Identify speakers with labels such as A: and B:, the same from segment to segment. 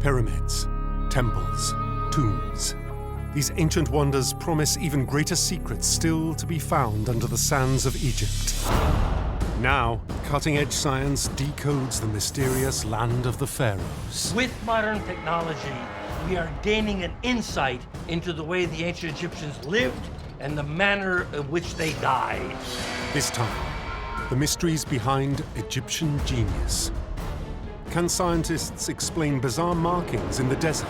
A: Pyramids, temples, tombs. These ancient wonders promise even greater secrets still to be found under the sands of Egypt. Now, cutting-edge science decodes the mysterious land of the pharaohs.
B: With modern technology, we are gaining an insight into the way the ancient Egyptians lived and the manner in which they died.
A: This time, the mysteries behind Egyptian genius. Can scientists explain bizarre markings in the desert,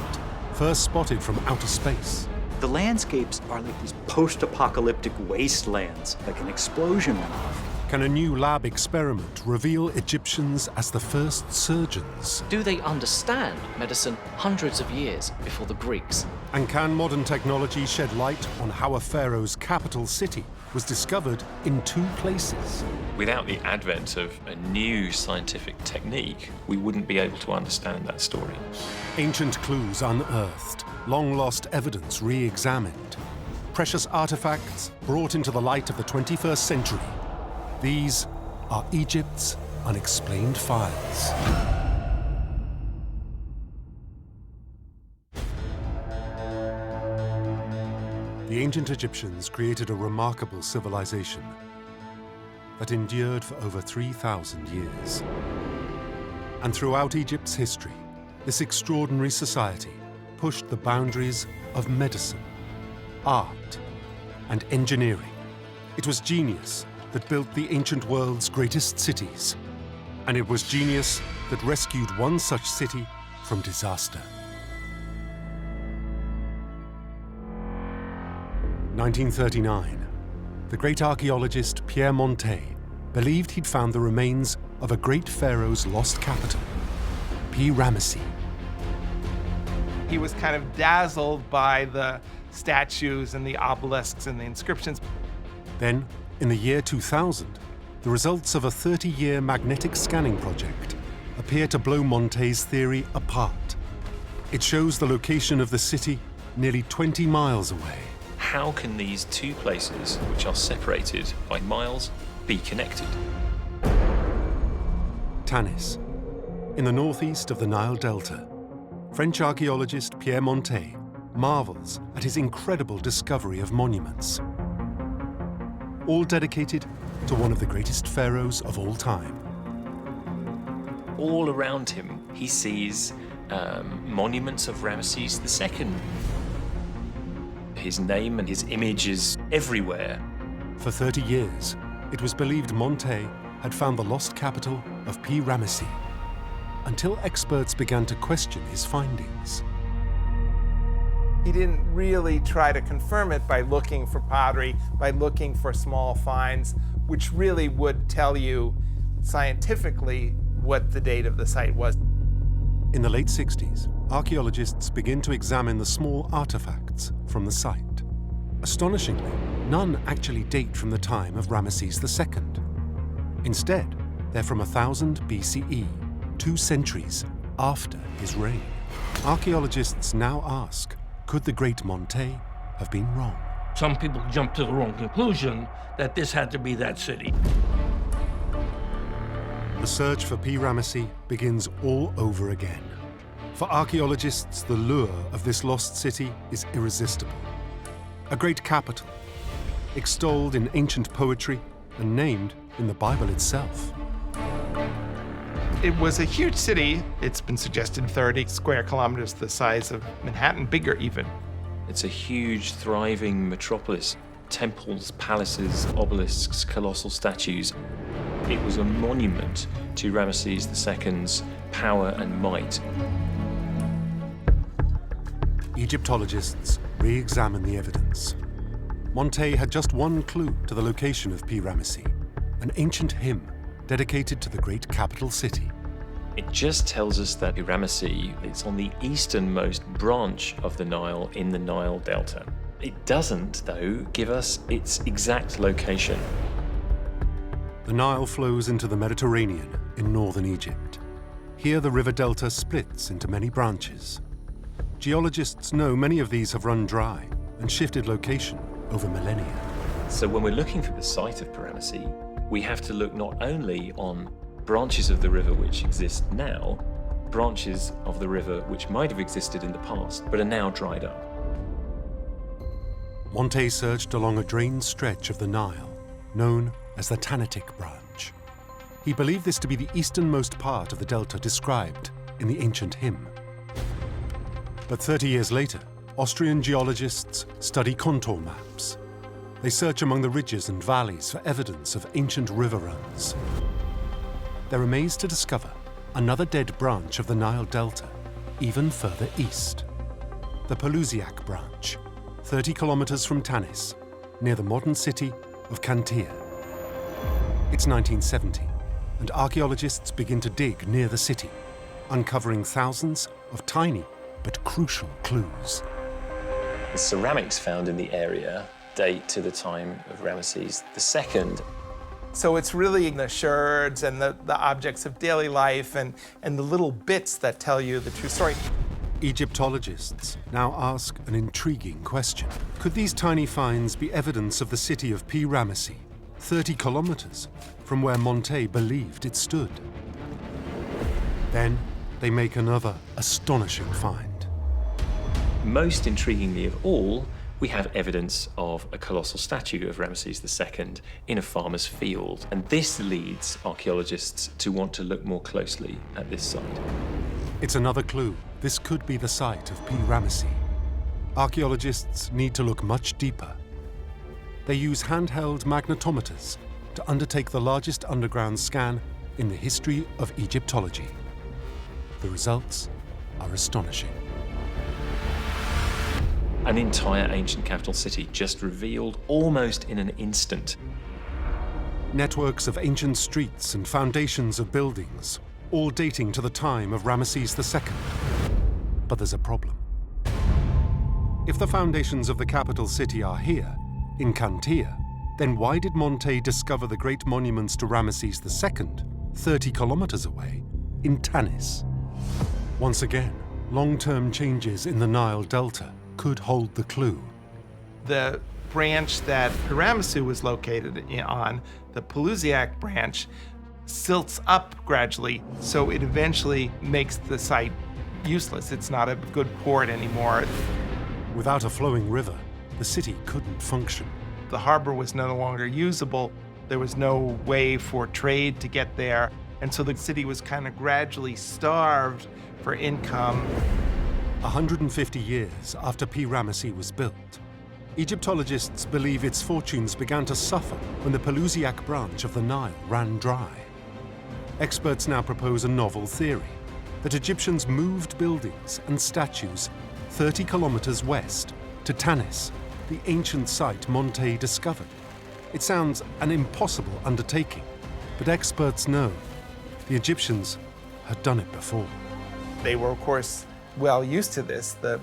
A: first spotted from outer space?
C: The landscapes are like these post-apocalyptic wastelands, like an explosion went off.
A: Can a new lab experiment reveal Egyptians as the first surgeons?
D: Do they understand medicine hundreds of years before the Greeks?
A: And can modern technology shed light on how a pharaoh's capital city was discovered in two places?
E: Without the advent of a new scientific technique, we wouldn't be able to understand that story.
A: Ancient clues unearthed, long-lost evidence re-examined, precious artifacts brought into the light of the 21st century. These are Egypt's unexplained files. The ancient Egyptians created a remarkable civilization that endured for over 3,000 years. And throughout Egypt's history, this extraordinary society pushed the boundaries of medicine, art, and engineering. It was genius that built the ancient world's greatest cities. And it was genius that rescued one such city from disaster. 1939, the great archaeologist Pierre Montet believed he'd found the remains of a great pharaoh's lost capital, Ramses.
F: He was kind of dazzled by the statues and the obelisks and the inscriptions.
A: Then, in the year 2000, the results of a 30-year magnetic scanning project appear to blow Montet's theory apart. It shows the location of the city nearly 20 miles away.
E: How can these two places, which are separated by miles, be connected?
A: Tanis, in the northeast of the Nile Delta, French archaeologist Pierre Montet marvels at his incredible discovery of monuments, all dedicated to one of the greatest pharaohs of all time.
E: All around him, he sees monuments of Ramses II. His name and his image is everywhere.
A: For 30 years, it was believed Montet had found the lost capital of Ramses, until experts began to question his findings.
F: He didn't really try to confirm it by looking for pottery, by looking for small finds, which really would tell you scientifically what the date of the site was.
A: In the late 60s, archaeologists begin to examine the small artifacts from the site. Astonishingly, none actually date from the time of Ramses II. Instead, they're from 1000 BCE, 2 centuries after his reign. Archaeologists now ask, could the great Montet have been wrong?
B: Some people jump to the wrong conclusion that this had to be that city.
A: The search for Ramses begins all over again. For archaeologists, the lure of this lost city is irresistible. A great capital, extolled in ancient poetry and named in the Bible itself.
F: It was a huge city. It's been suggested 30 square kilometers, the size of Manhattan, bigger even.
E: It's a huge, thriving metropolis. Temples, palaces, obelisks, colossal statues. It was a monument to Ramses II's power and might.
A: Egyptologists re-examine the evidence. Montet had just one clue to the location of Ramses, an ancient hymn dedicated to the great capital city.
E: It just tells us that Ramses is on the easternmost branch of the Nile in the Nile Delta. It doesn't, though, give us its exact location.
A: The Nile flows into the Mediterranean in northern Egypt. Here the river delta splits into many branches. Geologists know many of these have run dry and shifted location over millennia.
E: So when we're looking for the site of Ramses, we have to look not only on branches of the river which exist now, branches of the river which might have existed in the past but are now dried up.
A: Monte searched along a drained stretch of the Nile, known as the Tannitic Branch. He believed this to be the easternmost part of the delta described in the ancient hymn. But 30 years later, Austrian geologists study contour maps. They search among the ridges and valleys for evidence of ancient river runs. They're amazed to discover another dead branch of the Nile Delta, even further east. The Pelusiac Branch, 30 kilometers from Tanis, near the modern city of Cantia. It's 1970, and archaeologists begin to dig near the city, uncovering thousands of tiny but crucial clues.
E: The ceramics found in the area date to the time of Ramesses II.
F: So it's really the sherds and the objects of daily life and the little bits that tell you the true story.
A: Egyptologists now ask an intriguing question. Could these tiny finds be evidence of the city of P. Ramesses, 30 kilometers from where Monte believed it stood? Then they make another astonishing find.
E: Most intriguingly of all, we have evidence of a colossal statue of Ramesses II in a farmer's field. And this leads archaeologists to want to look more closely at this site.
A: It's another clue. This could be the site of P. Ramesses. Archaeologists need to look much deeper. They use handheld magnetometers to undertake the largest underground scan in the history of Egyptology. The results are astonishing.
E: An entire ancient capital city just revealed almost in an instant.
A: Networks of ancient streets and foundations of buildings, all dating to the time of Ramesses II. But there's a problem. If the foundations of the capital city are here, in Cantia, then why did Monte discover the great monuments to Ramesses II 30 kilometers away in Tanis? Once again, long-term changes in the Nile Delta could hold the clue.
F: The branch that Ramesses was located on, the Pelusiac branch, silts up gradually, so it eventually makes the site useless. It's not a good port anymore.
A: Without a flowing river, the city couldn't function.
F: The harbor was no longer usable. There was no way for trade to get there, and so the city was kind of gradually starved for income.
A: 150 years after P. Ramesses was built, Egyptologists believe its fortunes began to suffer when the Pelusiac branch of the Nile ran dry. Experts now propose a novel theory, that Egyptians moved buildings and statues 30 kilometers west to Tanis, the ancient site Monte discovered. It sounds an impossible undertaking, but experts know the Egyptians had done it before.
F: They were, of course, well used to this. The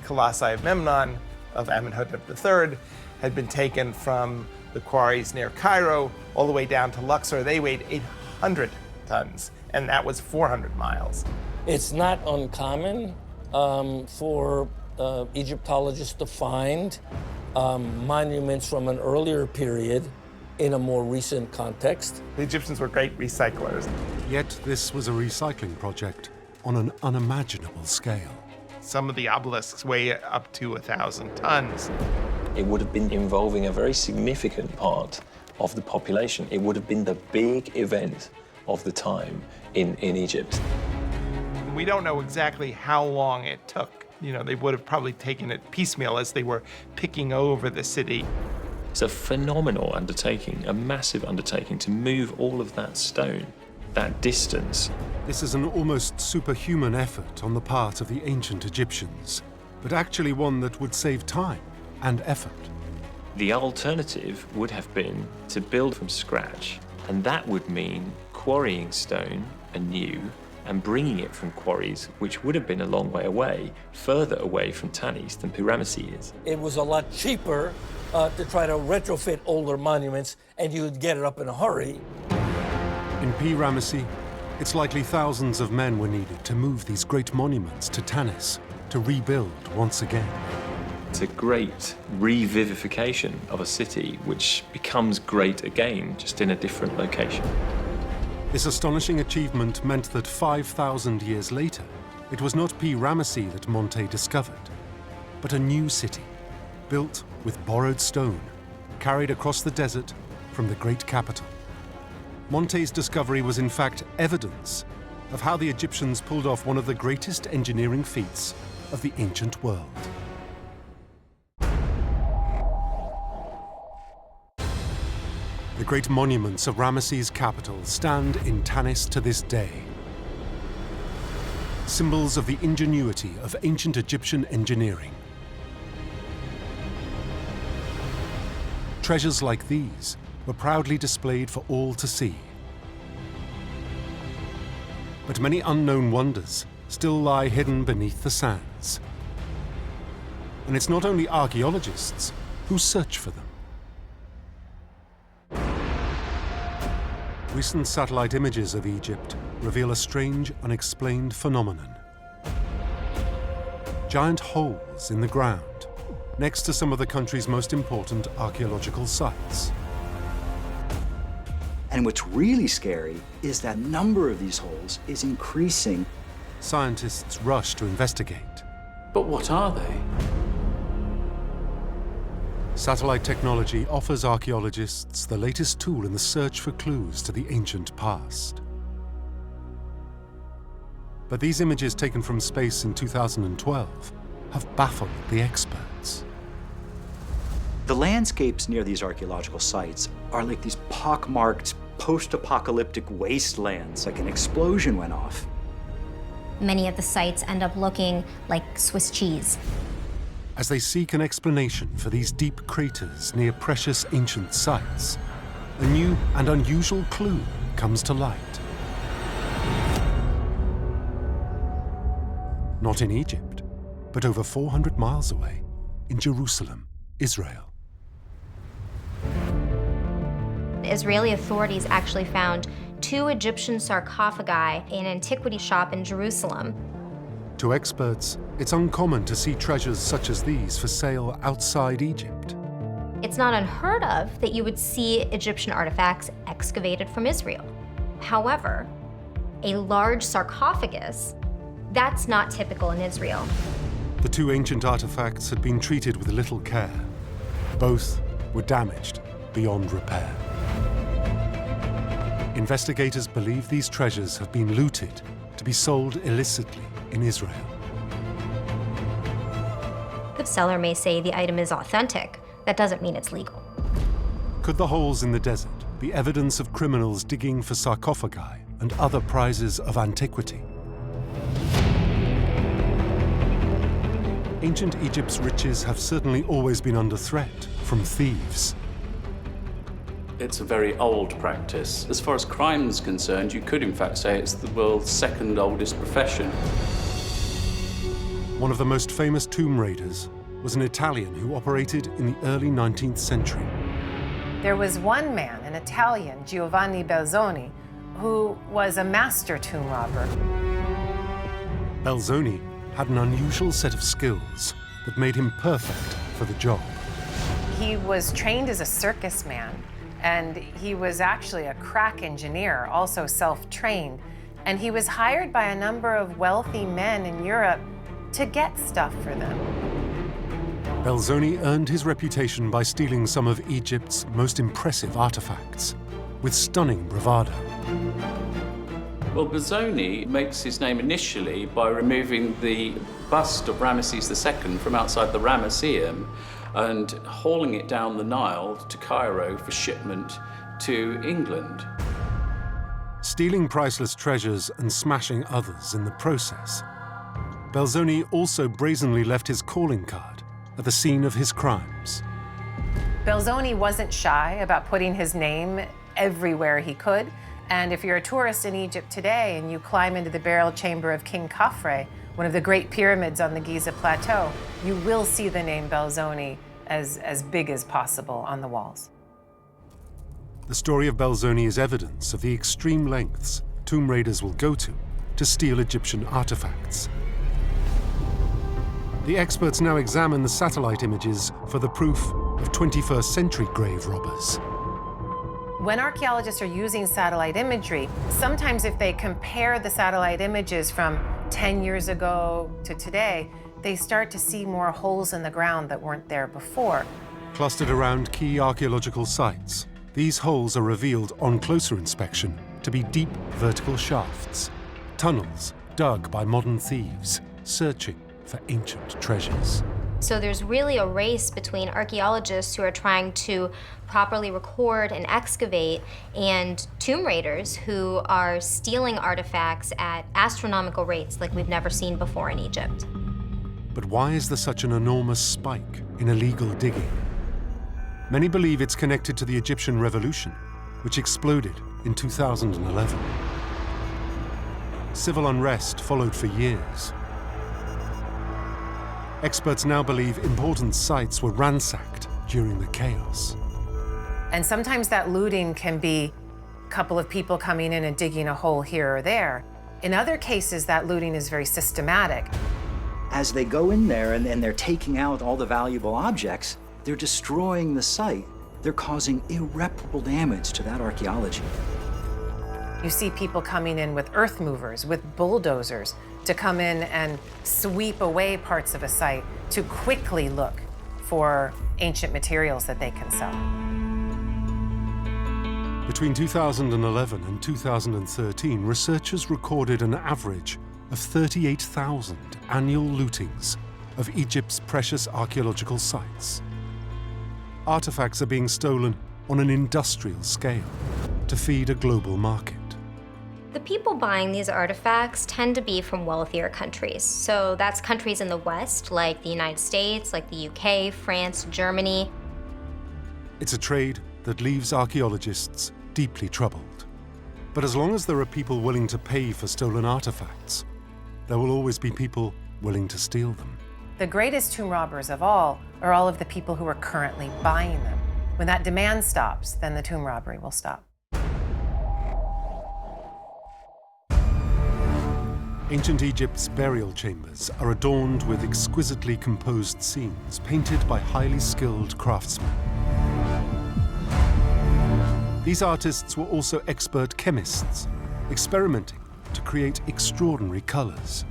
F: colossi of Memnon, of Amenhotep III, had been taken from the quarries near Cairo all the way down to Luxor. They weighed 800 tons, and that was 400 miles.
B: It's not uncommon for Egyptologists to find monuments from an earlier period in a more recent context.
F: The Egyptians were great recyclers.
A: Yet this was a recycling project on an unimaginable scale.
F: Some of the obelisks weigh up to 1,000 tons.
E: It would have been involving a very significant part of the population. It would have been the big event of the time in Egypt.
F: We don't know exactly how long it took. You know, they would have probably taken it piecemeal as they were picking over the city.
E: It's a phenomenal undertaking, a massive undertaking to move all of that stone, that distance.
A: This is an almost superhuman effort on the part of the ancient Egyptians, but actually one that would save time and effort.
E: The alternative would have been to build from scratch, and that would mean quarrying stone anew and bringing it from quarries which would have been a long way away, further away from Tanis than P. Ramesses is.
B: It was a lot cheaper to try to retrofit older monuments, and you'd get it up in a hurry.
A: In P. Ramesses, it's likely thousands of men were needed to move these great monuments to Tanis, to rebuild once again.
E: It's a great revivification of a city which becomes great again, just in a different location.
A: This astonishing achievement meant that 5,000 years later, it was not P. Ramesses that Monte discovered, but a new city, built with borrowed stone, carried across the desert from the great capital. Monte's discovery was in fact evidence of how the Egyptians pulled off one of the greatest engineering feats of the ancient world. The great monuments of Ramesses' capital stand in Tanis to this day. Symbols of the ingenuity of ancient Egyptian engineering. Treasures like these were proudly displayed for all to see. But many unknown wonders still lie hidden beneath the sands. And it's not only archaeologists who search for them. Recent satellite images of Egypt reveal a strange, unexplained phenomenon. Giant holes in the ground, next to some of the country's most important archaeological sites.
C: And what's really scary is that number of these holes is increasing.
A: Scientists rush to investigate.
G: But what are they?
A: Satellite technology offers archaeologists the latest tool in the search for clues to the ancient past. But these images taken from space in 2012 have baffled the experts.
C: The landscapes near these archaeological sites are like these pockmarked, post-apocalyptic wastelands, like an explosion went off.
H: Many of the sites end up looking like Swiss cheese.
A: As they seek an explanation for these deep craters near precious ancient sites, a new and unusual clue comes to light. Not in Egypt, but over 400 miles away, in Jerusalem, Israel.
H: Israeli authorities actually found 2 Egyptian sarcophagi in an antiquity shop in Jerusalem.
A: To experts, it's uncommon to see treasures such as these for sale outside Egypt.
H: It's not unheard of that you would see Egyptian artifacts excavated from Israel. However, a large sarcophagus, that's not typical in Israel.
A: The 2 ancient artifacts had been treated with little care. Both were damaged beyond repair. Investigators believe these treasures have been looted to be sold illicitly in Israel.
H: The seller may say the item is authentic. That doesn't mean it's legal.
A: Could the holes in the desert be evidence of criminals digging for sarcophagi and other prizes of antiquity? Ancient Egypt's riches have certainly always been under threat from thieves.
G: It's a very old practice. As far as crime is concerned, you could in fact say it's the world's 2nd oldest profession.
A: One of the most famous tomb raiders was an Italian who operated in the early 19th century.
I: There was one man, an Italian, Giovanni Belzoni, who was a master tomb robber.
A: Belzoni had an unusual set of skills that made him perfect for the job.
I: He was trained as a circus man, and he was actually a crack engineer, also self-trained. And he was hired by a number of wealthy men in Europe to get stuff for them.
A: Belzoni earned his reputation by stealing some of Egypt's most impressive artifacts, with stunning bravado.
G: Well, Belzoni makes his name initially by removing the bust of Ramesses II from outside the Ramesseum and hauling it down the Nile to Cairo for shipment to England.
A: Stealing priceless treasures and smashing others in the process, Belzoni also brazenly left his calling card at the scene of his crimes.
I: Belzoni wasn't shy about putting his name everywhere he could. And if you're a tourist in Egypt today and you climb into the burial chamber of King Khafre, one of the great pyramids on the Giza Plateau, you will see the name Belzoni as big as possible on the walls.
A: The story of Belzoni is evidence of the extreme lengths tomb raiders will go to steal Egyptian artifacts. The experts now examine the satellite images for the proof of 21st century grave robbers.
I: When archaeologists are using satellite imagery, sometimes if they compare the satellite images from 10 years ago to today, they start to see more holes in the ground that weren't there before.
A: Clustered around key archaeological sites, these holes are revealed on closer inspection to be deep vertical shafts, tunnels dug by modern thieves searching for ancient treasures.
H: So there's really a race between archaeologists who are trying to properly record and excavate and tomb raiders who are stealing artifacts at astronomical rates like we've never seen before in Egypt.
A: But why is there such an enormous spike in illegal digging? Many believe it's connected to the Egyptian Revolution, which exploded in 2011. Civil unrest followed for years. Experts now believe important sites were ransacked during the chaos.
I: And sometimes that looting can be a couple of people coming in and digging a hole here or there. In other cases, that looting is very systematic.
C: As they go in there and they're taking out all the valuable objects, they're destroying the site. They're causing irreparable damage to that archaeology.
I: You see people coming in with earth movers, with bulldozers, to come in and sweep away parts of a site to quickly look for ancient materials that they can sell.
A: Between 2011 and 2013, researchers recorded an average of 38,000 annual lootings of Egypt's precious archaeological sites. Artifacts are being stolen on an industrial scale to feed a global market.
H: The people buying these artifacts tend to be from wealthier countries. So that's countries in the West, like the United States, like the UK, France, Germany.
A: It's a trade that leaves archaeologists deeply troubled. But as long as there are people willing to pay for stolen artifacts, there will always be people willing to steal them.
I: The greatest tomb robbers of all are all of the people who are currently buying them. When that demand stops, then the tomb robbery will stop.
A: Ancient Egypt's burial chambers are adorned with exquisitely composed scenes painted by highly skilled craftsmen. These artists were also expert chemists, experimenting to create extraordinary colors.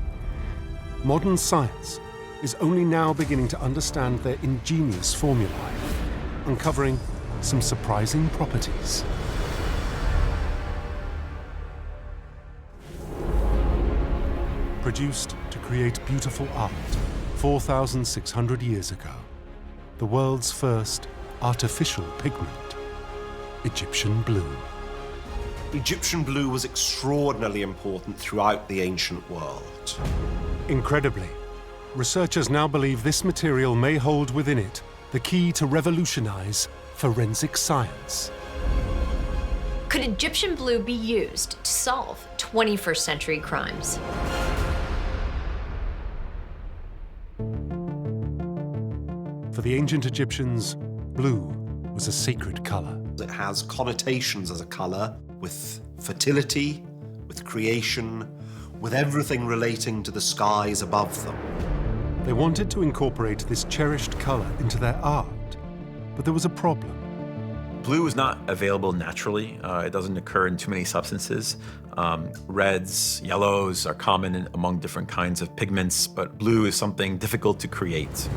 A: Modern science is only now beginning to understand their ingenious formulae, uncovering some surprising properties. Produced to create beautiful art 4,600 years ago, the world's first artificial pigment, Egyptian blue.
J: Egyptian blue was extraordinarily important throughout the ancient world.
A: Incredibly, researchers now believe this material may hold within it the key to revolutionize forensic science.
K: Could Egyptian blue be used to solve 21st century crimes?
A: For the ancient Egyptians, blue was a sacred color.
J: It has connotations as a color with fertility, with creation, with everything relating to the skies above them.
A: They wanted to incorporate this cherished color into their art, but there was a problem.
L: Blue is not available naturally. It doesn't occur in too many substances. Reds, yellows are common among different kinds of pigments, but blue is something difficult to create.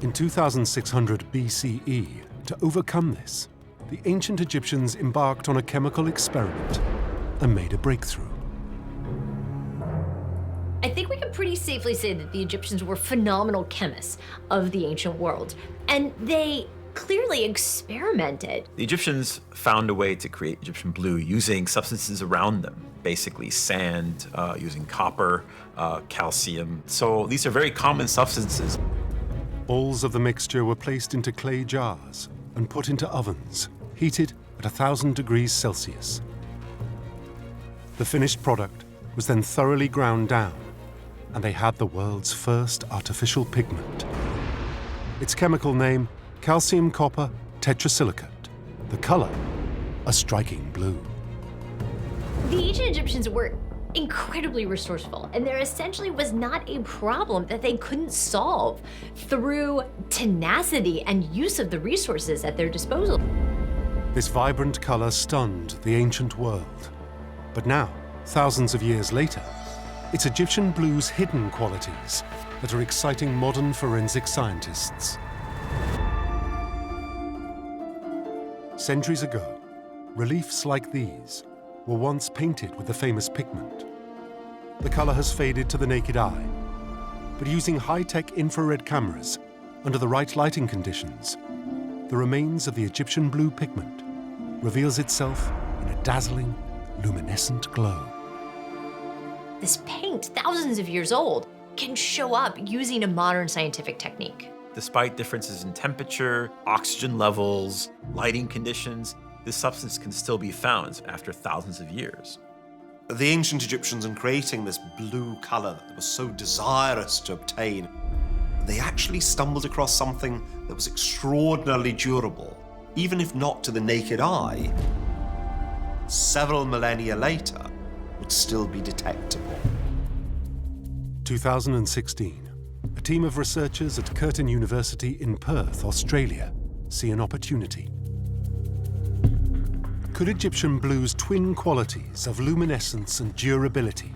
A: In 2600 BCE, to overcome this, the ancient Egyptians embarked on a chemical experiment and made a breakthrough.
K: I think we can pretty safely say that the Egyptians were phenomenal chemists of the ancient world, and they clearly experimented.
L: The Egyptians found a way to create Egyptian blue using substances around them, basically sand, using copper, calcium. So these are very common substances.
A: Balls of the mixture were placed into clay jars and put into ovens, heated at 1,000 degrees Celsius. The finished product was then thoroughly ground down, and they had the world's first artificial pigment. Its chemical name, calcium copper tetrasilicate. The color, a striking blue.
K: The ancient Egyptians were incredibly resourceful, and there essentially was not a problem that they couldn't solve through tenacity and use of the resources at their disposal.
A: This vibrant color stunned the ancient world. But now, thousands of years later, it's Egyptian blue's hidden qualities that are exciting modern forensic scientists. Centuries ago, reliefs like these were once painted with the famous pigment. The color has faded to the naked eye, but using high-tech infrared cameras under the right lighting conditions, the remains of the Egyptian blue pigment reveals itself in a dazzling, luminescent glow.
K: This paint, thousands of years old, can show up using a modern scientific technique.
L: Despite differences in temperature, oxygen levels, lighting conditions, this substance can still be found after thousands of years.
J: The ancient Egyptians, in creating this blue color that was so desirous to obtain, they actually stumbled across something that was extraordinarily durable, even if not to the naked eye, several millennia later, would still be detectable.
A: 2016, a team of researchers at Curtin University in Perth, Australia, see an opportunity. Could Egyptian blue's twin qualities of luminescence and durability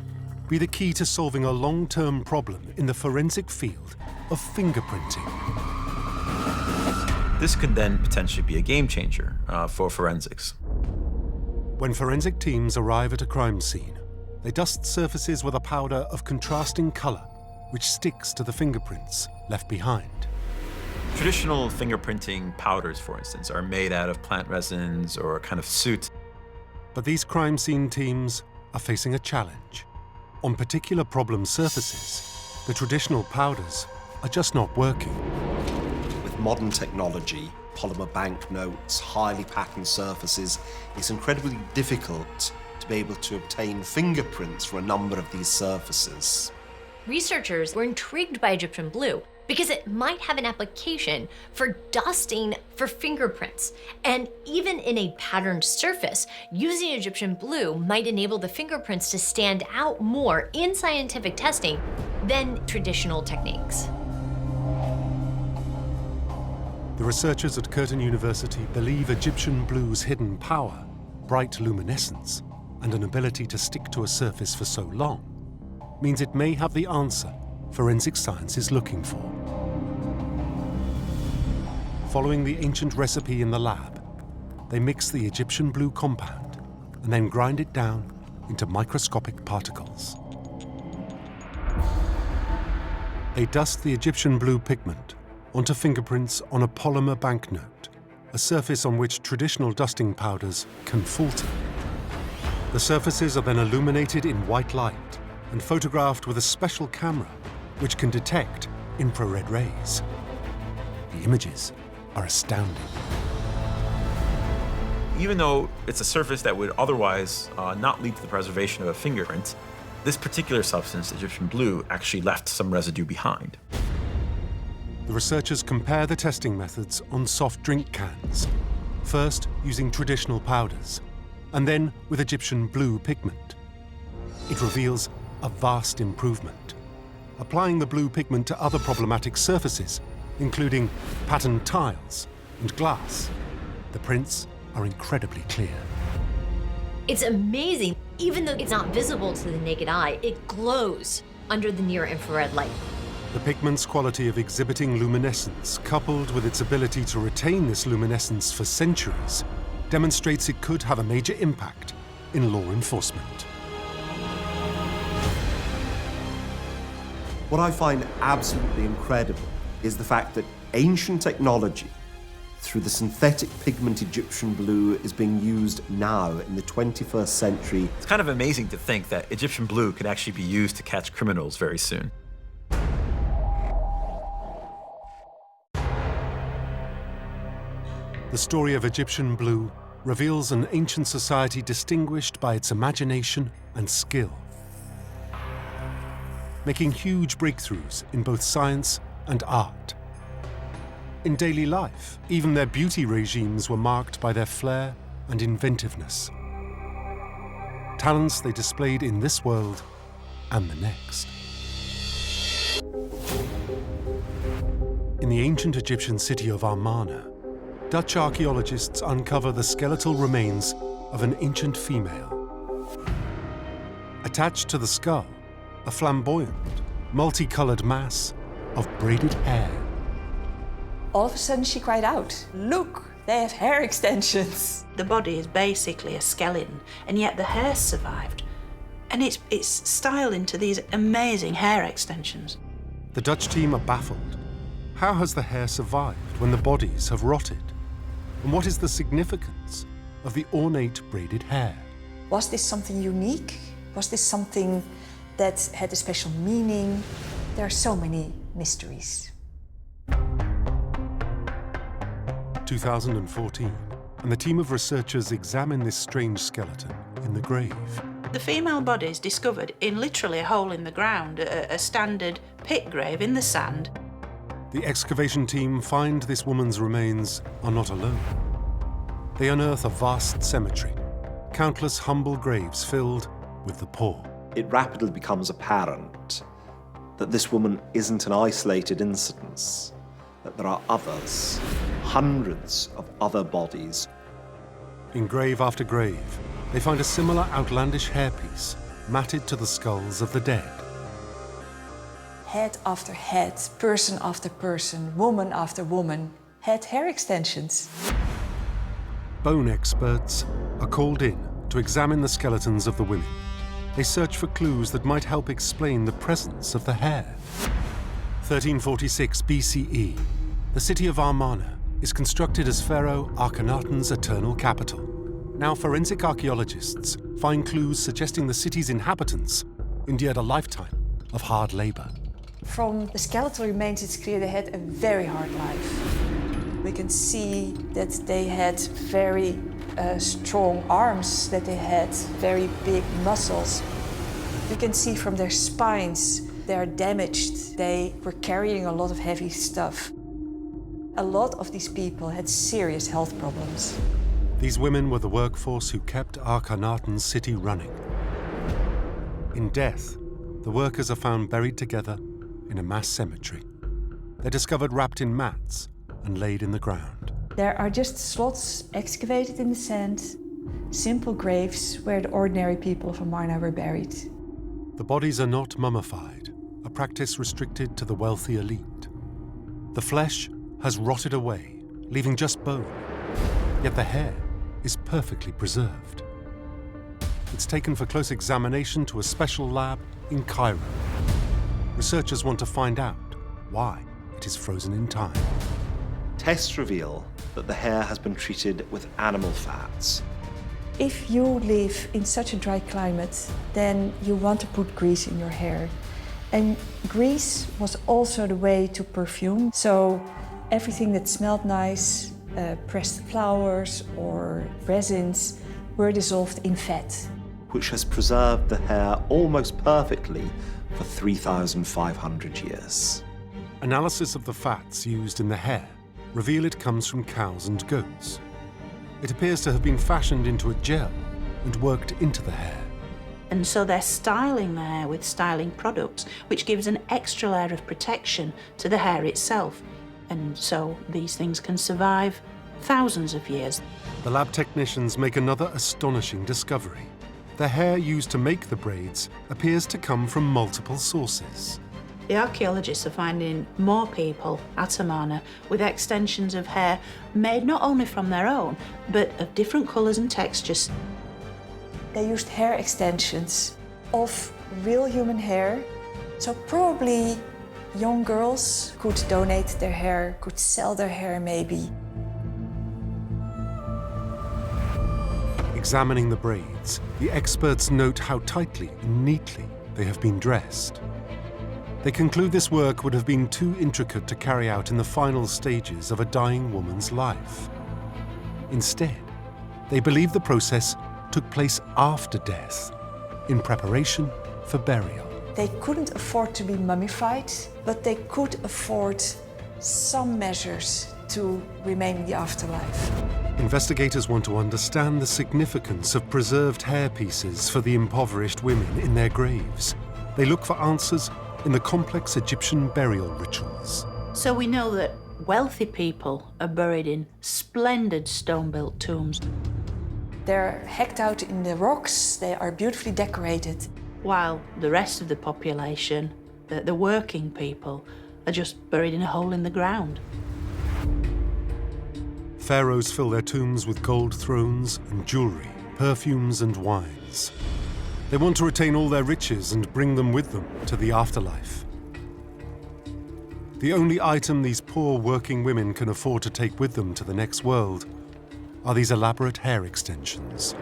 A: be the key to solving a long-term problem in the forensic field of fingerprinting?
L: This could then potentially be a game changer for forensics.
A: When forensic teams arrive at a crime scene, they dust surfaces with a powder of contrasting color, which sticks to the fingerprints left behind.
L: Traditional fingerprinting powders, for instance, are made out of plant resins or a kind of soot.
A: But these crime scene teams are facing a challenge. On particular problem surfaces, the traditional powders are just not working.
J: With modern technology, polymer banknotes, highly patterned surfaces, it's incredibly difficult to be able to obtain fingerprints for a number of these surfaces.
K: Researchers were intrigued by Egyptian blue because it might have an application for dusting for fingerprints. And even in a patterned surface, using Egyptian blue might enable the fingerprints to stand out more in scientific testing than traditional techniques.
A: The researchers at Curtin University believe Egyptian blue's hidden power, bright luminescence, and an ability to stick to a surface for so long, means it may have the answer forensic science is looking for. Following the ancient recipe in the lab, they mix the Egyptian blue compound and then grind it down into microscopic particles. They dust the Egyptian blue pigment onto fingerprints on a polymer banknote, a surface on which traditional dusting powders can falter. The surfaces are then illuminated in white light and photographed with a special camera which can detect infrared rays. The images are astounding.
L: Even though it's a surface that would otherwise not lead to the preservation of a fingerprint, this particular substance, Egyptian blue, actually left some residue behind.
A: The researchers compare the testing methods on soft drink cans, first using traditional powders, and then with Egyptian blue pigment. It reveals a vast improvement. Applying the blue pigment to other problematic surfaces, including patterned tiles and glass, the prints are incredibly clear.
K: It's amazing. Even though it's not visible to the naked eye, it glows under the near-infrared light.
A: The pigment's quality of exhibiting luminescence, coupled with its ability to retain this luminescence for centuries, demonstrates it could have a major impact in law enforcement.
J: What I find absolutely incredible is the fact that ancient technology, through the synthetic pigment Egyptian blue, is being used now in the 21st century.
L: It's kind of amazing to think that Egyptian blue could actually be used to catch criminals very soon.
A: The story of Egyptian blue reveals an ancient society distinguished by its imagination and skill, making huge breakthroughs in both science and art. In daily life, even their beauty regimes were marked by their flair and inventiveness. Talents they displayed in this world and the next. In the ancient Egyptian city of Amarna, Dutch archaeologists uncover the skeletal remains of an ancient female. Attached to the skull, a flamboyant, multicolored mass of braided hair.
M: All of a sudden she cried out, "Look, they have hair extensions."
N: The body is basically a skeleton, and yet the hair survived. And it's styled into these amazing hair extensions.
A: The Dutch team are baffled. How has the hair survived when the bodies have rotted? And what is the significance of the ornate braided hair?
M: Was this something unique? Was this something that had a special meaning? There are so many mysteries.
A: 2014, and the team of researchers examine this strange skeleton in the grave.
N: The female body is discovered in literally a hole in the ground, a standard pit grave in the sand.
A: The excavation team find this woman's remains are not alone. They unearth a vast cemetery, countless humble graves filled with the poor.
J: It rapidly becomes apparent that this woman isn't an isolated incident, that there are others, hundreds of other bodies.
A: In grave after grave, they find a similar outlandish hairpiece matted to the skulls of the dead.
M: Head after head, person after person, woman after woman had hair extensions.
A: Bone experts are called in to examine the skeletons of the women. They search for clues that might help explain the presence of the hair. 1346 BCE, the city of Amarna is constructed as Pharaoh Akhenaten's eternal capital. Now forensic archaeologists find clues suggesting the city's inhabitants endured a lifetime of hard labor.
M: From the skeletal remains, it's clear they had a very hard life. We can see that they had very strong arms, that they had very big muscles. We can see from their spines, they are damaged. They were carrying a lot of heavy stuff. A lot of these people had serious health problems.
A: These women were the workforce who kept Akhenaten's city running. In death, the workers are found buried together in a mass cemetery. They're discovered wrapped in mats and laid in the ground.
M: There are just slots excavated in the sand, simple graves where the ordinary people of Amarna were buried.
A: The bodies are not mummified, a practice restricted to the wealthy elite. The flesh has rotted away, leaving just bone, yet the hair is perfectly preserved. It's taken for close examination to a special lab in Cairo. Researchers want to find out why it is frozen in time.
J: Tests reveal that the hair has been treated with animal fats.
M: If you live in such a dry climate, then you want to put grease in your hair. And grease was also the way to perfume. So everything that smelled nice, pressed flowers or resins, were dissolved in fat,
J: which has preserved the hair almost perfectly for 3,500 years.
A: Analysis of the fats used in the hair reveal it comes from cows and goats. It appears to have been fashioned into a gel and worked into the hair.
N: And so they're styling the hair with styling products, which gives an extra layer of protection to the hair itself. And so these things can survive thousands of years.
A: The lab technicians make another astonishing discovery. The hair used to make the braids appears to come from multiple sources.
N: The archaeologists are finding more people at Amarna with extensions of hair made not only from their own, but of different colours and textures.
M: They used hair extensions of real human hair, so probably young girls could donate their hair, could sell their hair maybe.
A: Examining the braids, the experts note how tightly and neatly they have been dressed. They conclude this work would have been too intricate to carry out in the final stages of a dying woman's life. Instead, they believe the process took place after death, in preparation for burial.
M: They couldn't afford to be mummified, but they could afford some measures to remain in the afterlife.
A: Investigators want to understand the significance of preserved hair pieces for the impoverished women in their graves. They look for answers in the complex Egyptian burial rituals.
N: So we know that Wealthy people are buried in splendid stone-built tombs.
M: They're hacked out in the rocks, they are beautifully decorated.
N: While the rest of the population, the working people, are just buried in a hole in the ground.
A: Pharaohs fill their tombs with gold thrones and jewelry, perfumes and wines. They want to retain all their riches and bring them with them to the afterlife. The only item these poor working women can afford to take with them to the next world are these elaborate hair extensions.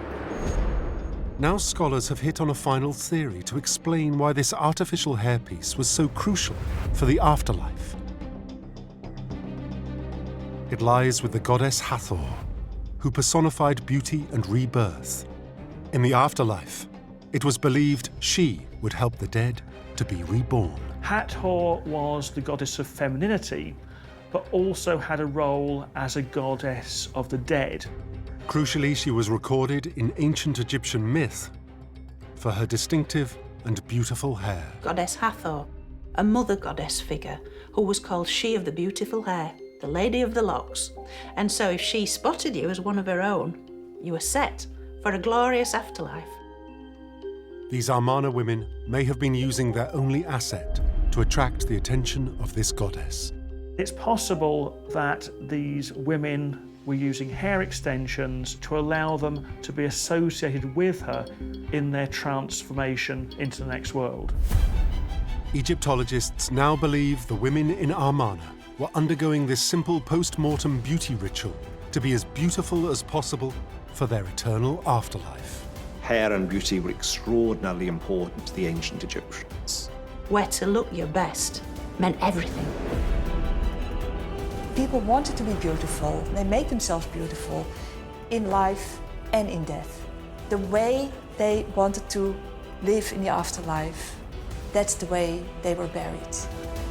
A: Now scholars have hit on a final theory to explain why this artificial hairpiece was so crucial for the afterlife. It lies with the goddess Hathor, who personified beauty and rebirth. In the afterlife, it was believed she would help the dead to be reborn.
O: Hathor was the goddess of femininity, but also had a role as a goddess of the dead.
A: Crucially, she was recorded in ancient Egyptian myth for her distinctive and beautiful hair.
N: Goddess Hathor, a mother goddess figure who was called She of the Beautiful Hair, the Lady of the Locks. And so if she spotted you as one of her own, you were set for a glorious afterlife.
A: These Amarna women may have been using their only asset to attract the attention of this goddess.
O: It's possible that these women were using hair extensions to allow them to be associated with her in their transformation into the next world.
A: Egyptologists now believe the women in Amarna were undergoing this simple post-mortem beauty ritual to be as beautiful as possible for their eternal afterlife.
J: Hair and beauty were extraordinarily important to the ancient Egyptians.
N: Where to look your best meant everything.
M: People wanted to be beautiful. They made themselves beautiful in life and in death. The way they wanted to live in the afterlife, that's the way they were buried.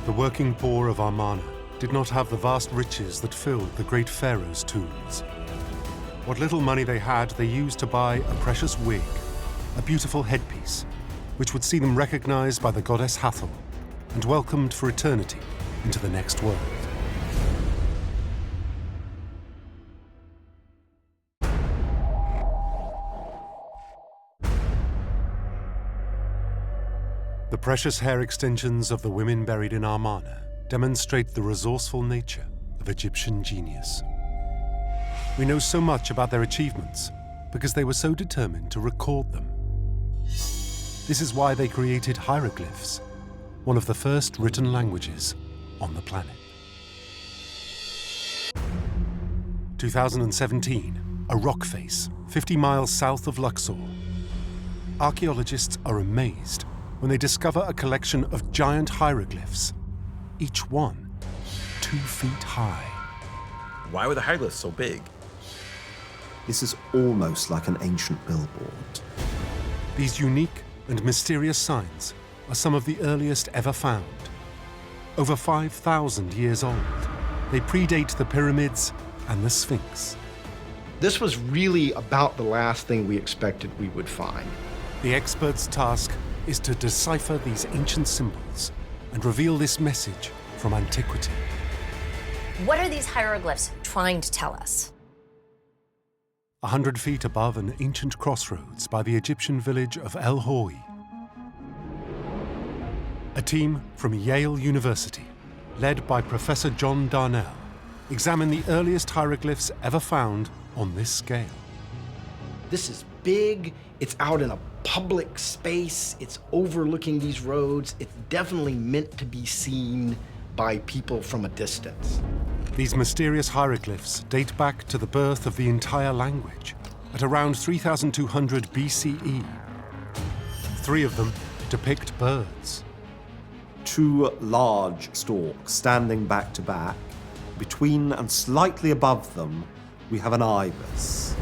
A: The working poor of Amarna did not have the vast riches that filled the great pharaoh's tombs. What little money they had, they used to buy a precious wig, a beautiful headpiece, which would see them recognized by the goddess Hathor and welcomed for eternity into the next world. The precious hair extensions of the women buried in Amarna demonstrate the resourceful nature of Egyptian genius. We know so much about their achievements because they were so determined to record them. This is why they created hieroglyphs, one of the first written languages on the planet. 2017, a rock face 50 miles south of Luxor. Archaeologists are amazed when they discover a collection of giant hieroglyphs, each one 2 feet high.
L: Why were the hieroglyphs so big?
J: This is almost like an ancient billboard.
A: These unique and mysterious signs are some of the earliest ever found. Over 5,000 years old, they predate the pyramids and the Sphinx.
P: This was really about the last thing we expected we would find.
A: The expert's task is to decipher these ancient symbols and reveal this message from antiquity.
K: What are these hieroglyphs trying to tell us?
A: 100 feet above an ancient crossroads by the Egyptian village of El Hoi, a team from Yale University, led by Professor John Darnell, examined the earliest hieroglyphs ever found on this scale.
P: This is big, it's out in a public space, it's overlooking these roads, it's definitely meant to be seen by people from a distance.
A: These mysterious hieroglyphs date back to the birth of the entire language at around 3200 BCE. 3 of them depict birds.
J: 2 large storks standing back to back. Between and slightly above them, we have an ibis.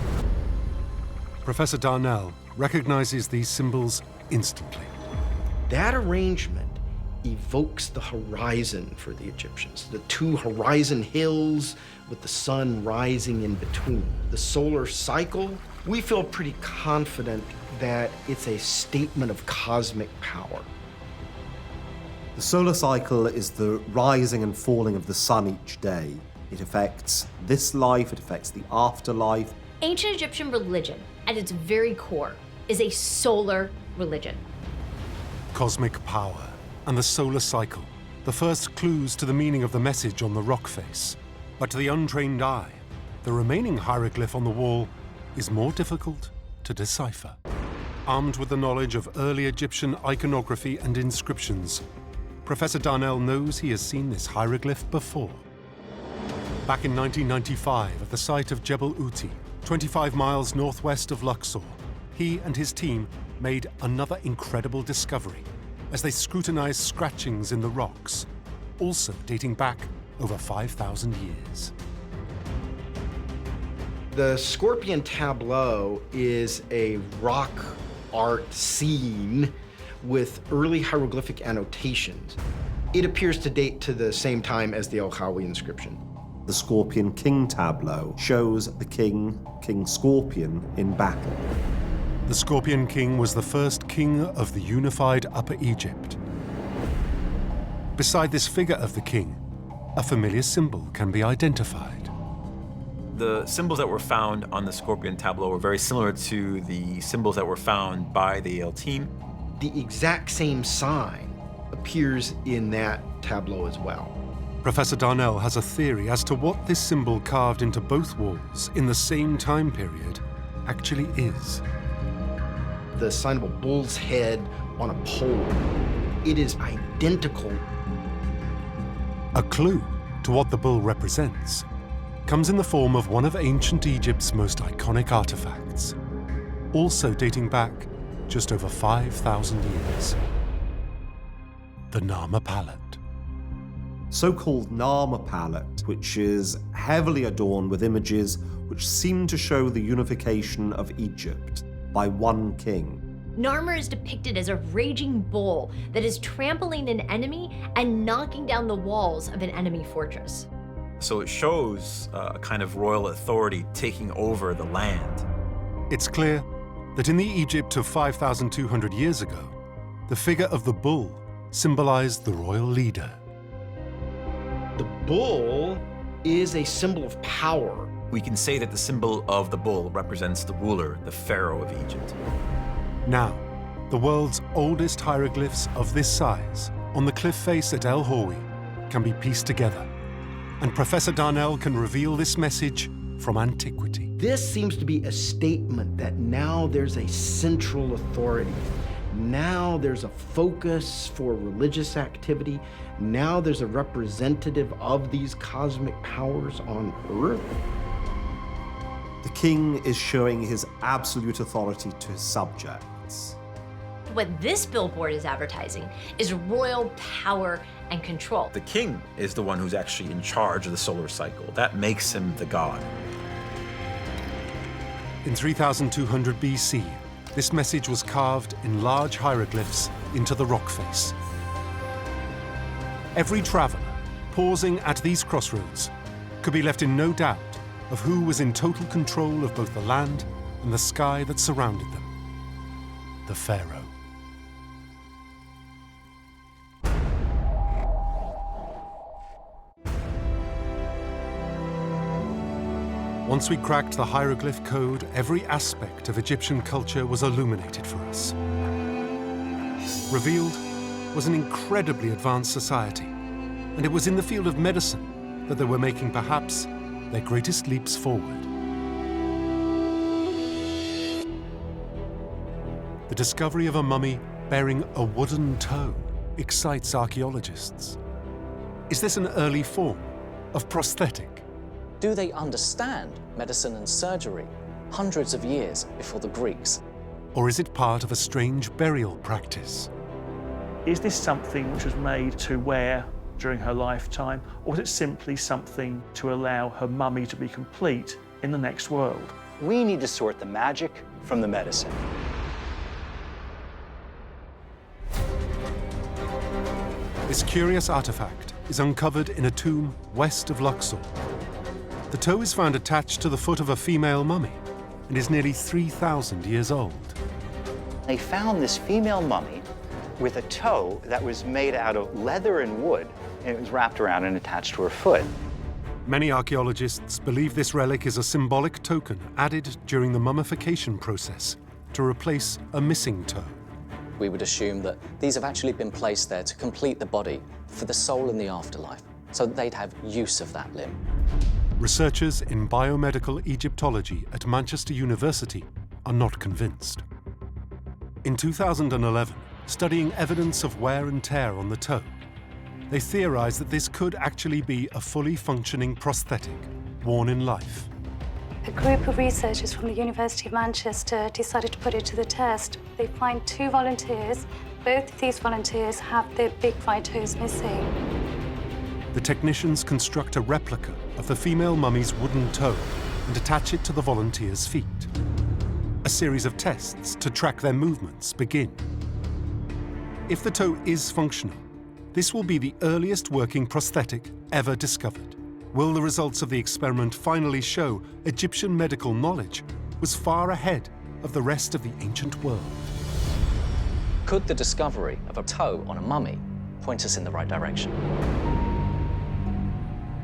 A: Professor Darnell recognizes these symbols instantly.
P: That arrangement evokes the horizon for the Egyptians. The 2 horizon hills with the sun rising in between. The solar cycle, we feel pretty confident that it's a statement of cosmic power.
J: The solar cycle is the rising and falling of the sun each day. It affects this life, it affects the afterlife.
K: Ancient Egyptian religion, at its very core, is a solar religion.
A: Cosmic power and the solar cycle, the first clues to the meaning of the message on the rock face. But to the untrained eye, the remaining hieroglyph on the wall is more difficult to decipher. Armed with the knowledge of early Egyptian iconography and inscriptions, Professor Darnell knows he has seen this hieroglyph before. Back in 1995, at the site of Jebel Uti, 25 miles northwest of Luxor, he and his team made another incredible discovery as they scrutinized scratchings in the rocks, also dating back over 5,000 years.
P: The Scorpion tableau is a rock art scene with early hieroglyphic annotations. It appears to date to the same time as the El Khawi inscription.
J: The Scorpion King tableau shows the king, King Scorpion, in battle.
A: The Scorpion King was the first king of the unified Upper Egypt. Beside this figure of the king, a familiar symbol can be identified.
L: The symbols that were found on the Scorpion tableau were very similar to the symbols that were found by the Yale team.
P: The exact same sign appears in that tableau as well.
A: Professor Darnell has a theory as to what this symbol carved into both walls in the same time period actually is.
P: The sign of a bull's head on a pole. It is identical.
A: A clue to what the bull represents comes in the form of one of ancient Egypt's most iconic artifacts, also dating back just over 5,000 years. The Narmer palette.
J: So-called Narmer palette, which is heavily adorned with images which seem to show the unification of Egypt by one king.
K: Narmer is depicted as a raging bull that is trampling an enemy and knocking down the walls of an enemy fortress.
L: So it shows a kind of royal authority taking over the land.
A: It's clear that in the Egypt of 5,200 years ago, the figure of the bull symbolized the royal leader.
P: The bull is a symbol of power.
L: We can say that the symbol of the bull represents the ruler, the Pharaoh of Egypt.
A: Now, the world's oldest hieroglyphs of this size on the cliff face at El Hawi can be pieced together, and Professor Darnell can reveal this message from antiquity.
P: This seems to be a statement that now there's a central authority. Now there's a focus for religious activity. Now there's a representative of these cosmic powers on Earth.
J: The king is showing his absolute authority to his subjects.
K: What this billboard is advertising is royal power and control.
L: The king is the one who's actually in charge of the solar cycle. That makes him the god.
A: In 3200 BC, this message was carved in large hieroglyphs into the rock face. Every traveler pausing at these crossroads could be left in no doubt of who was in total control of both the land and the sky that surrounded them: the Pharaoh. Once we cracked the hieroglyph code, every aspect of Egyptian culture was illuminated for us. Revealed was an incredibly advanced society, and it was in the field of medicine that they were making perhaps their greatest leaps forward. The discovery of a mummy bearing a wooden toe excites archaeologists. Is this an early form of prosthetic?
D: Do they understand medicine and surgery hundreds of years before the Greeks?
A: Or is it part of a strange burial practice?
O: Is this something which was made to wear during her lifetime, or is it simply something to allow her mummy to be complete in the next world?
C: We need to sort the magic from the medicine.
A: This curious artifact is uncovered in a tomb west of Luxor. The toe is found attached to the foot of a female mummy and is nearly 3,000 years old.
C: They found this female mummy with a toe that was made out of leather and wood, and it was wrapped around and attached to her foot.
A: Many archaeologists believe this relic is a symbolic token added during the mummification process to replace a missing toe.
D: We would assume that these have actually been placed there to complete the body for the soul in the afterlife, so that they'd have use of that limb.
A: Researchers in biomedical Egyptology at Manchester University are not convinced. In 2011, studying evidence of wear and tear on the toe, they theorized that this could actually be a fully functioning prosthetic worn in life.
Q: A group of researchers from the University of Manchester decided to put it to the test. They find 2 volunteers. Both of these volunteers have their big right toes missing.
A: The technicians construct a replica of the female mummy's wooden toe and attach it to the volunteers' feet. A series of tests to track their movements begin. If the toe is functional, this will be the earliest working prosthetic ever discovered. Will the results of the experiment finally show Egyptian medical knowledge was far ahead of the rest of the ancient world?
D: Could the discovery of a toe on a mummy point us in the right direction?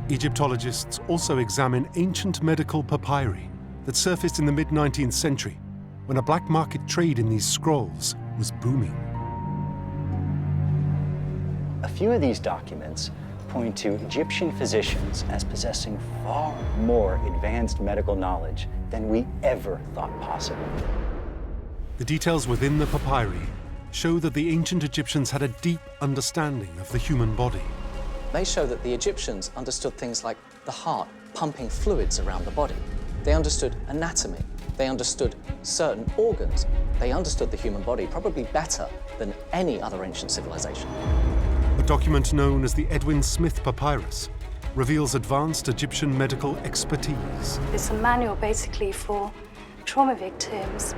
A: Egyptologists also examine ancient medical papyri that surfaced in the mid-19th century when a black market trade in these scrolls was booming.
C: A few of these documents point to Egyptian physicians as possessing far more advanced medical knowledge than we ever thought possible.
A: The details within the papyri show that the ancient Egyptians had a deep understanding of the human body.
D: They show that the Egyptians understood things like the heart pumping fluids around the body. They understood anatomy. They understood certain organs. They understood the human body probably better than any other ancient civilization.
A: A document known as the Edwin Smith Papyrus reveals advanced Egyptian medical expertise.
Q: It's a manual basically for trauma victims.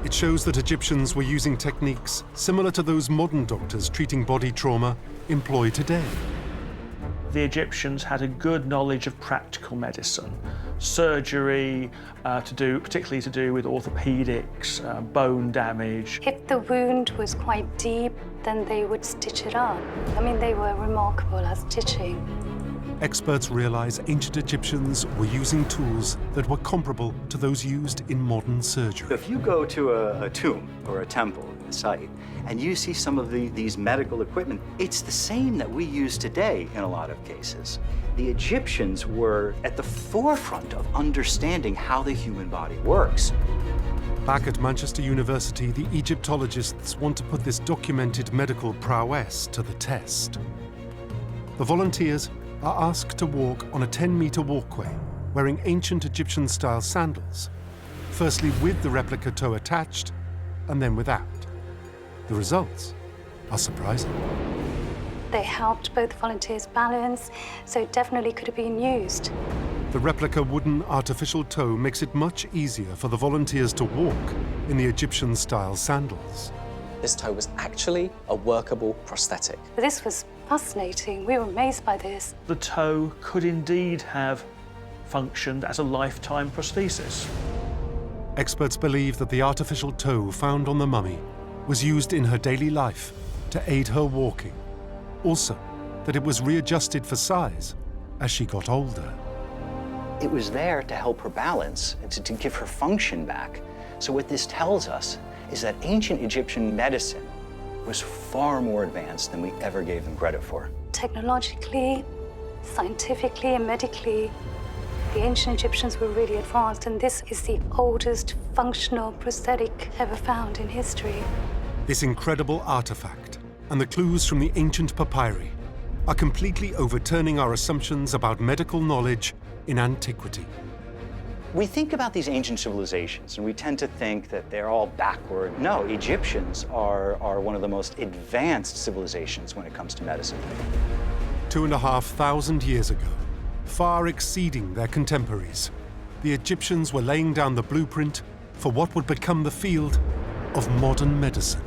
A: It shows that Egyptians were using techniques similar to those modern doctors treating body trauma employ today.
O: The Egyptians had a good knowledge of practical medicine, surgery, particularly to do with orthopedics, bone damage.
Q: If the wound was quite deep, then they would stitch it up. I mean, they were remarkable at stitching.
A: Experts realize ancient Egyptians were using tools that were comparable to those used in modern surgery.
C: If you go to a tomb or a temple, a site, and you see some of these medical equipment, it's the same that we use today in a lot of cases. The Egyptians were at the forefront of understanding how the human body works.
A: Back at Manchester University, the Egyptologists want to put this documented medical prowess to the test. The volunteers are asked to walk on a 10-meter walkway wearing ancient Egyptian-style sandals, firstly with the replica toe attached and then without. The results are surprising.
Q: They helped both volunteers balance, so it definitely could have been used.
A: The replica wooden artificial toe makes it much easier for the volunteers to walk in the Egyptian-style sandals.
D: This toe was actually a workable prosthetic.
Q: This was fascinating. We were amazed by this.
O: The toe could indeed have functioned as a lifetime prosthesis.
A: Experts believe that the artificial toe found on the mummy was used in her daily life to aid her walking. Also, that it was readjusted for size as she got older.
C: It was there to help her balance and to give her function back. So what this tells us is that ancient Egyptian medicine was far more advanced than we ever gave them credit for.
Q: Technologically, scientifically, and medically, the ancient Egyptians were really advanced, and this is the oldest functional prosthetic ever found in history.
A: This incredible artifact and the clues from the ancient papyri are completely overturning our assumptions about medical knowledge in antiquity.
C: We think about these ancient civilizations and we tend to think that they're all backward. No, Egyptians are one of the most advanced civilizations when it comes to medicine.
A: 2,500 years ago, far exceeding their contemporaries, the Egyptians were laying down the blueprint for what would become the field of modern medicine.